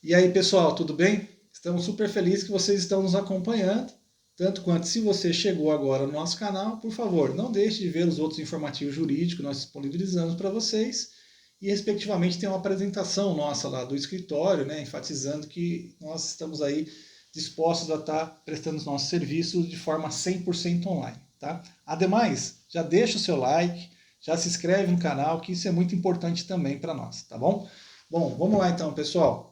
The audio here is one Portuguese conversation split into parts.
E aí, pessoal, tudo bem? Estamos super felizes que vocês estão nos acompanhando. Tanto quanto se você chegou agora no nosso canal, por favor, não deixe de ver os outros informativos jurídicos que nós disponibilizamos para vocês. E, respectivamente, tem uma apresentação nossa lá do escritório, né, enfatizando que nós estamos aí dispostos a estar prestando os nossos serviços de forma 100% online. Tá? Ademais, já deixa o seu like, já se inscreve no canal, que isso é muito importante também para nós, tá bom? Bom, vamos lá então, pessoal.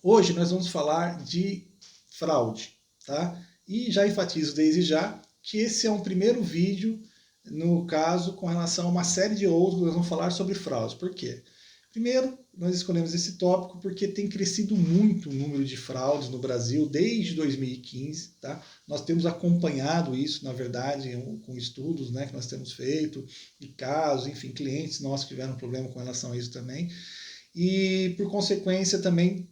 Hoje nós vamos falar de fraude, tá? E já enfatizo desde já que esse é um primeiro vídeo, no caso, com relação a uma série de outros, nós vamos falar sobre fraude. Por quê? Primeiro, nós escolhemos esse tópico porque tem crescido muito o número de fraudes no Brasil desde 2015, tá? Nós temos acompanhado isso, na verdade, com estudos, né, que nós temos feito, e casos, enfim, clientes nossos que tiveram problema com relação a isso também. E, por consequência, também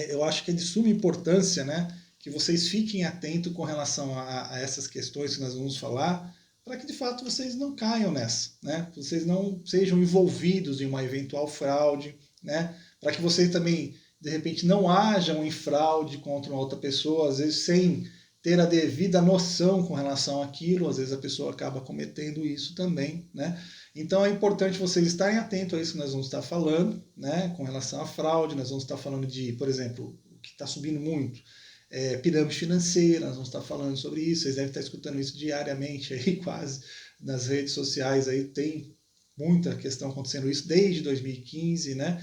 eu acho que é de suma importância, né, que vocês fiquem atentos com relação a essas questões que nós vamos falar, para que de fato vocês não caiam nessa, né, vocês não sejam envolvidos em uma eventual fraude, né, para que vocês também, de repente, não hajam em fraude contra uma outra pessoa, às vezes sem ter a devida noção com relação àquilo, às vezes a pessoa acaba cometendo isso também, né? Então é importante vocês estarem atentos a isso que nós vamos estar falando, né? Com relação à fraude, nós vamos estar falando de, por exemplo, o que está subindo muito, pirâmide financeira, nós vamos estar falando sobre isso, vocês devem estar escutando isso diariamente aí, quase, nas redes sociais, aí tem muita questão acontecendo isso desde 2015, né?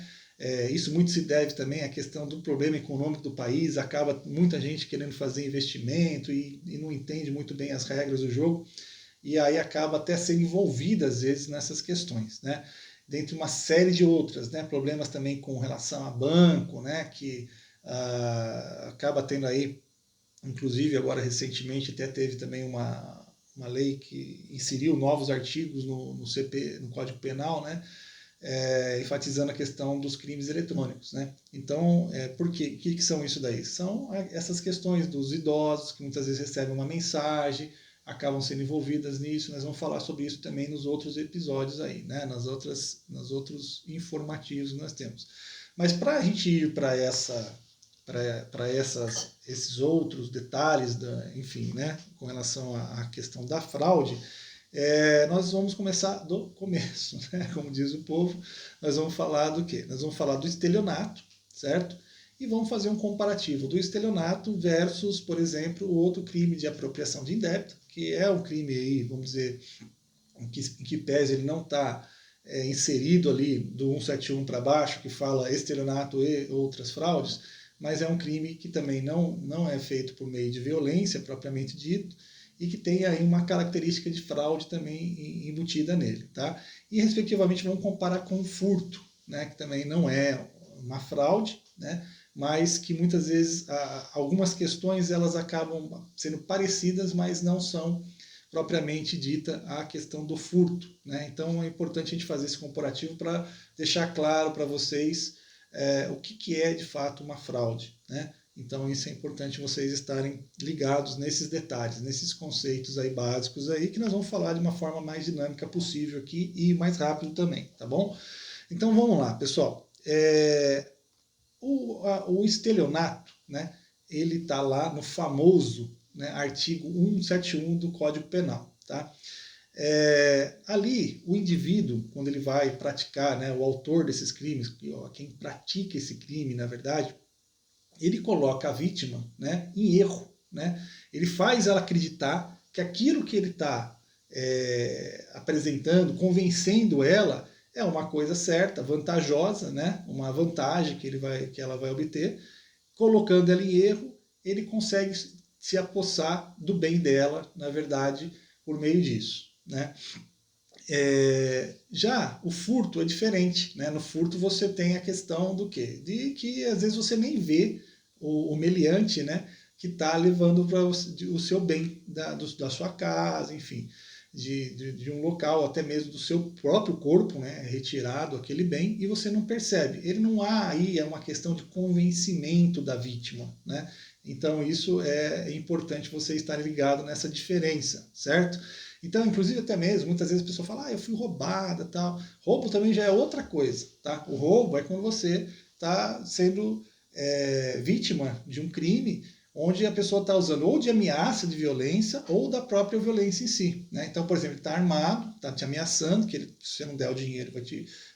Isso muito se deve também à questão do problema econômico do país, acaba muita gente querendo fazer investimento e não entende muito bem as regras do jogo, e aí acaba até sendo envolvida às vezes nessas questões, né? Dentre uma série de outras, né? Problemas também com relação a banco, né? Que acaba tendo aí, inclusive agora recentemente até teve também uma lei que inseriu novos artigos no CP, no Código Penal, né? Enfatizando a questão dos crimes eletrônicos, né? Então, por quê? O que são isso daí? São essas questões dos idosos que muitas vezes recebem uma mensagem, acabam sendo envolvidas nisso. Nós vamos falar sobre isso também nos outros episódios aí, né? Nas outros informativos que nós temos. Mas para a gente ir para esses outros detalhes, enfim, né? Com relação à questão da fraude, nós vamos começar do começo, né? Como diz o povo, nós vamos falar do quê? Nós vamos falar do estelionato, certo? E vamos fazer um comparativo do estelionato versus, por exemplo, o outro crime de apropriação de indébito, que é um crime aí, vamos dizer, em que pese ele não está inserido ali do 171 para baixo, que fala estelionato e outras fraudes, mas é um crime que também não é feito por meio de violência propriamente dito, e que tem aí uma característica de fraude também embutida nele, tá? E, respectivamente, vamos comparar com o furto, né, que também não é uma fraude, né, mas que muitas vezes algumas questões elas acabam sendo parecidas, mas não são propriamente dita a questão do furto, né? Então é importante a gente fazer esse comparativo para deixar claro para vocês o que é de fato uma fraude, né? Então isso é importante vocês estarem ligados nesses detalhes, nesses conceitos aí básicos aí, que nós vamos falar de uma forma mais dinâmica possível aqui e mais rápido também, tá bom? Então vamos lá, pessoal. O estelionato, né, ele está lá no famoso, né, artigo 171 do Código Penal, tá? Ali, o indivíduo, quando ele vai praticar, né, o autor desses crimes, quem pratica esse crime, na verdade, ele coloca a vítima, né, em erro, né? Ele faz ela acreditar que aquilo que ele está apresentando, convencendo ela, é uma coisa certa, vantajosa, né? Uma vantagem que ela vai obter. Colocando ela em erro, ele consegue se apossar do bem dela, na verdade, por meio disso, né? Já o furto é diferente, né? No furto você tem a questão do quê? De que às vezes você nem vê o meliante, né, que está levando para o seu bem da sua casa, enfim, de um local, até mesmo do seu próprio corpo, né, retirado aquele bem, e você não percebe. Ele não há aí, é uma questão de convencimento da vítima, né? Então isso é importante você estar ligado nessa diferença, certo? Então, inclusive até mesmo, muitas vezes a pessoa fala, eu fui roubada, tal. Roubo também já é outra coisa, tá? O roubo é quando você está sendo vítima de um crime onde a pessoa está usando ou de ameaça de violência ou da própria violência em si. Né? Então, por exemplo, ele está armado, está te ameaçando, que ele, se você não der o dinheiro,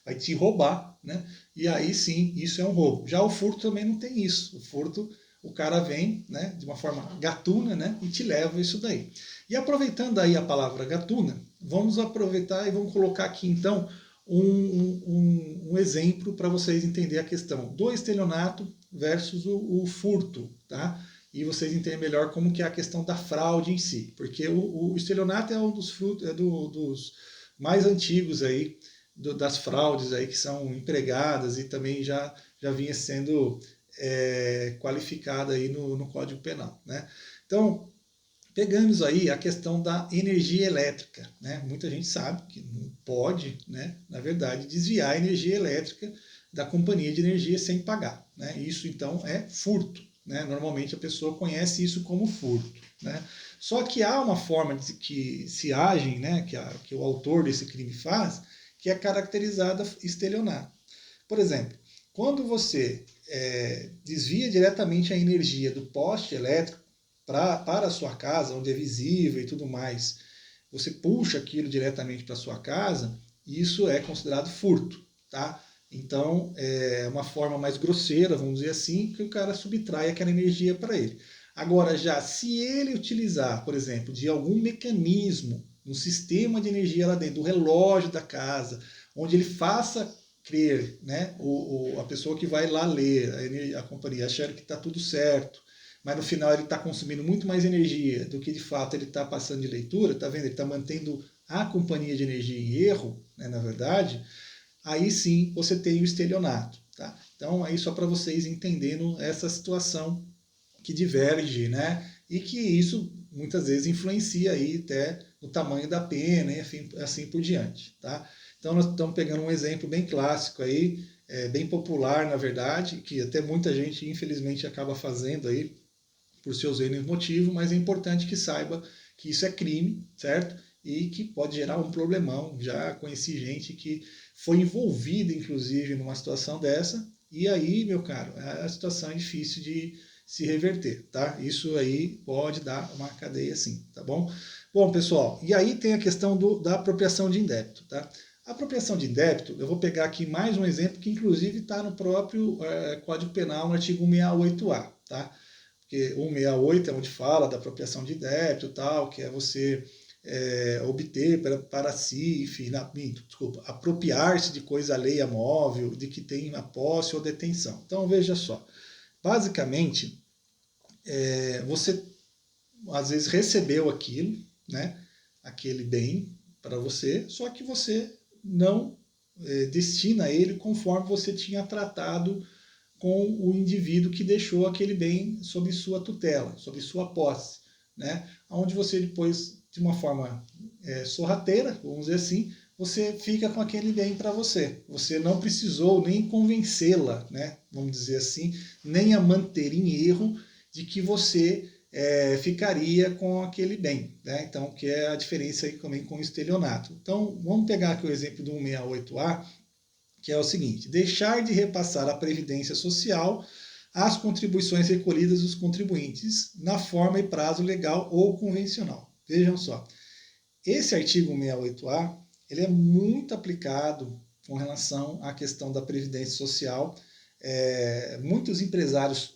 vai te roubar. Né? E aí sim, isso é um roubo. Já o furto também não tem isso. O furto, o cara vem, né, de uma forma gatuna, né, e te leva isso daí. E aproveitando aí a palavra gatuna, vamos aproveitar e vamos colocar aqui então um exemplo para vocês entenderem a questão do estelionato versus o furto, tá? E vocês entendem melhor como que é a questão da fraude em si, porque o estelionato é um dos frutos, dos mais antigos aí, das fraudes aí que são empregadas e também já vinha sendo qualificada aí no Código Penal, né? Então, pegamos aí a questão da energia elétrica, né? Muita gente sabe que não pode, né, na verdade, desviar a energia elétrica da companhia de energia sem pagar, né? Isso então é furto, né? Normalmente a pessoa conhece isso como furto, né? Só que há uma forma de que se agem, né, que o autor desse crime faz, que é caracterizada estelionato. Por exemplo, quando você desvia diretamente a energia do poste elétrico para a sua casa, onde é visível e tudo mais, você puxa aquilo diretamente para a sua casa, isso é considerado furto, tá? Então, é uma forma mais grosseira, vamos dizer assim, que o cara subtrai aquela energia para ele. Agora, já se ele utilizar, por exemplo, de algum mecanismo, um sistema de energia lá dentro, do relógio da casa, onde ele faça crer, né, a pessoa que vai lá ler a companhia, achando que está tudo certo, mas no final ele está consumindo muito mais energia do que de fato ele está passando de leitura, está vendo? Ele está mantendo a companhia de energia em erro, né, na verdade, aí sim você tem o estelionato. Tá? Então, aí só para vocês entenderem essa situação que diverge, né? E que isso muitas vezes influencia aí até no tamanho da pena e assim por diante. Tá? Então, nós estamos pegando um exemplo bem clássico aí, bem popular, na verdade, que até muita gente, infelizmente, acaba fazendo aí por seus N motivos, mas é importante que saiba que isso é crime, certo? E que pode gerar um problemão. Já conheci gente que foi envolvida, inclusive, numa situação dessa, e aí, meu caro, a situação é difícil de se reverter, tá? Isso aí pode dar uma cadeia sim, tá bom? Bom, pessoal, e aí tem a questão da apropriação de indébito, tá? A apropriação de indébito, eu vou pegar aqui mais um exemplo que inclusive está no próprio Código Penal, no artigo 168A, tá? Porque 168 é onde fala da apropriação de débito, tal, que é você obter para si, enfim, desculpa, apropriar-se de coisa alheia móvel, de que tem a posse ou detenção. Então, veja só, basicamente, você às vezes recebeu aquilo, né, aquele bem para você, só que você não destina ele conforme você tinha tratado com o indivíduo que deixou aquele bem sob sua tutela, sob sua posse, né? Onde você depois, de uma forma sorrateira, vamos dizer assim, você fica com aquele bem para você. Você não precisou nem convencê-la, né? Vamos dizer assim, nem a manter em erro de que você ficaria com aquele bem, né? Então, que é a diferença aí também com o estelionato. Então, vamos pegar aqui o exemplo do 168A, que é o seguinte: deixar de repassar a previdência social às contribuições recolhidas dos contribuintes na forma e prazo legal ou convencional. Vejam só, esse artigo 168A ele é muito aplicado com relação à questão da previdência social. Muitos empresários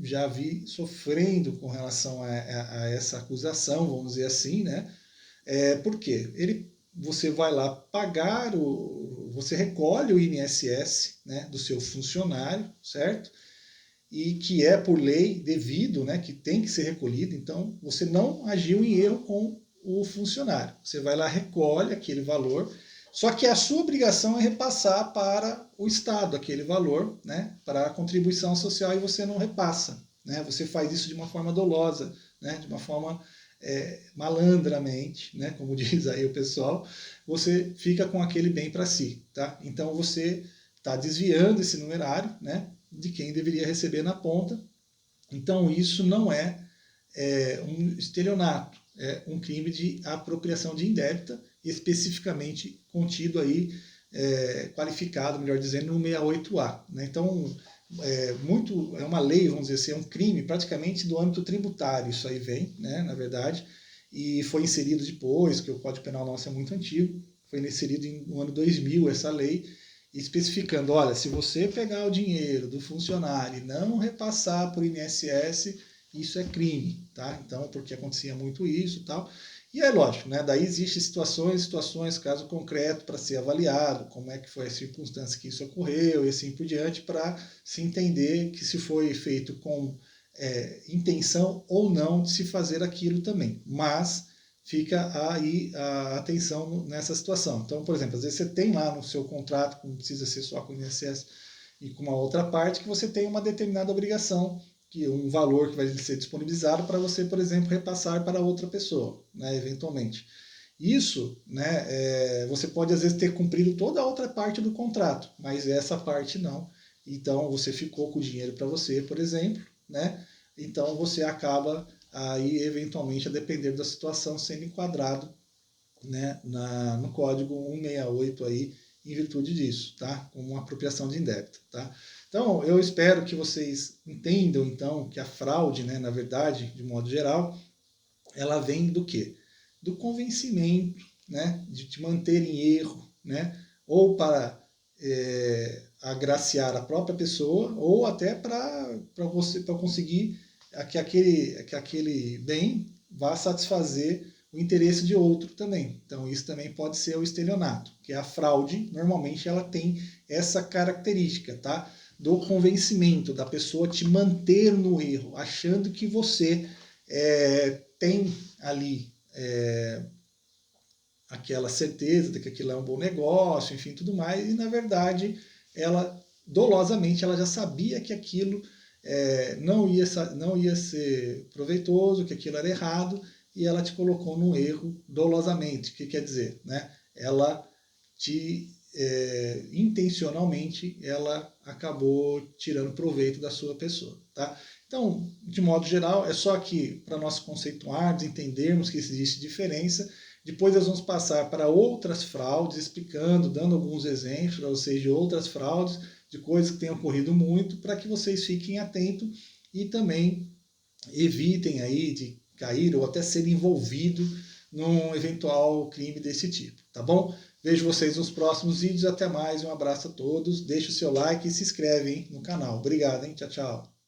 já vi sofrendo com relação a essa acusação, vamos dizer assim, né? Por quê? Você vai lá pagar, você recolhe o INSS, né, do seu funcionário, certo? E que é por lei devido, né, que tem que ser recolhido, então você não agiu em erro com o funcionário. Você vai lá, recolhe aquele valor, só que a sua obrigação é repassar para o Estado aquele valor, né, para a contribuição social, e você não repassa. Né? Você faz isso de uma forma dolosa, né, de uma forma malandramente, né, como diz aí o pessoal, você fica com aquele bem para si. Tá? Então você está desviando esse numerário, né, de quem deveria receber na ponta. Então isso não é um estelionato, é um crime de apropriação de indébita, especificamente contido aí, qualificado, melhor dizendo, no 68A. Né? Então, é uma lei, vamos dizer assim, é um crime praticamente do âmbito tributário, isso aí vem, né, na verdade, e foi inserido depois, que o Código Penal nosso é muito antigo, foi inserido no ano 2000 essa lei, especificando, olha, se você pegar o dinheiro do funcionário e não repassar por INSS, isso é crime, tá? Então, porque acontecia muito isso e tal. E é lógico, né? Daí existem situações, caso concreto para ser avaliado, como é que foi a circunstância que isso ocorreu e assim por diante, para se entender que se foi feito com intenção ou não de se fazer aquilo também. Mas fica aí a atenção nessa situação. Então, por exemplo, às vezes você tem lá no seu contrato, não precisa ser só com o INSS e com uma outra parte, que você tem uma determinada obrigação, que um valor que vai ser disponibilizado para você, por exemplo, repassar para outra pessoa, né, eventualmente. Isso, né, você pode às vezes ter cumprido toda a outra parte do contrato, mas essa parte não. Então você ficou com o dinheiro para você, por exemplo, né? Então você acaba aí eventualmente, a depender da situação, sendo enquadrado, né, no código 168 aí, em virtude disso, tá? Como uma apropriação de indébito, tá? Então, eu espero que vocês entendam, então, que a fraude, né, na verdade, de modo geral, ela vem do quê? Do convencimento, né, de te manter em erro, né, ou para agraciar a própria pessoa, ou até para conseguir que aquele bem vá satisfazer o interesse de outro também. Então isso também pode ser o estelionato, que é a fraude, normalmente ela tem essa característica, tá? Do convencimento, da pessoa te manter no erro, achando que você tem ali aquela certeza de que aquilo é um bom negócio, enfim, tudo mais, e na verdade ela dolosamente ela já sabia que aquilo não ia ser proveitoso, que aquilo era errado, e ela te colocou no erro dolosamente. O que quer dizer? Né? Ela te intencionalmente ela acabou tirando proveito da sua pessoa. Tá? Então, de modo geral, é só que para nós conceituarmos, entendermos que existe diferença. Depois nós vamos passar para outras fraudes, explicando, dando alguns exemplos para vocês de outras fraudes, de coisas que têm ocorrido muito, para que vocês fiquem atentos e também evitem aí de cair ou até ser envolvido num eventual crime desse tipo, tá bom? Vejo vocês nos próximos vídeos, até mais, um abraço a todos, deixa o seu like e se inscreve no canal. Obrigado, hein? Tchau, tchau.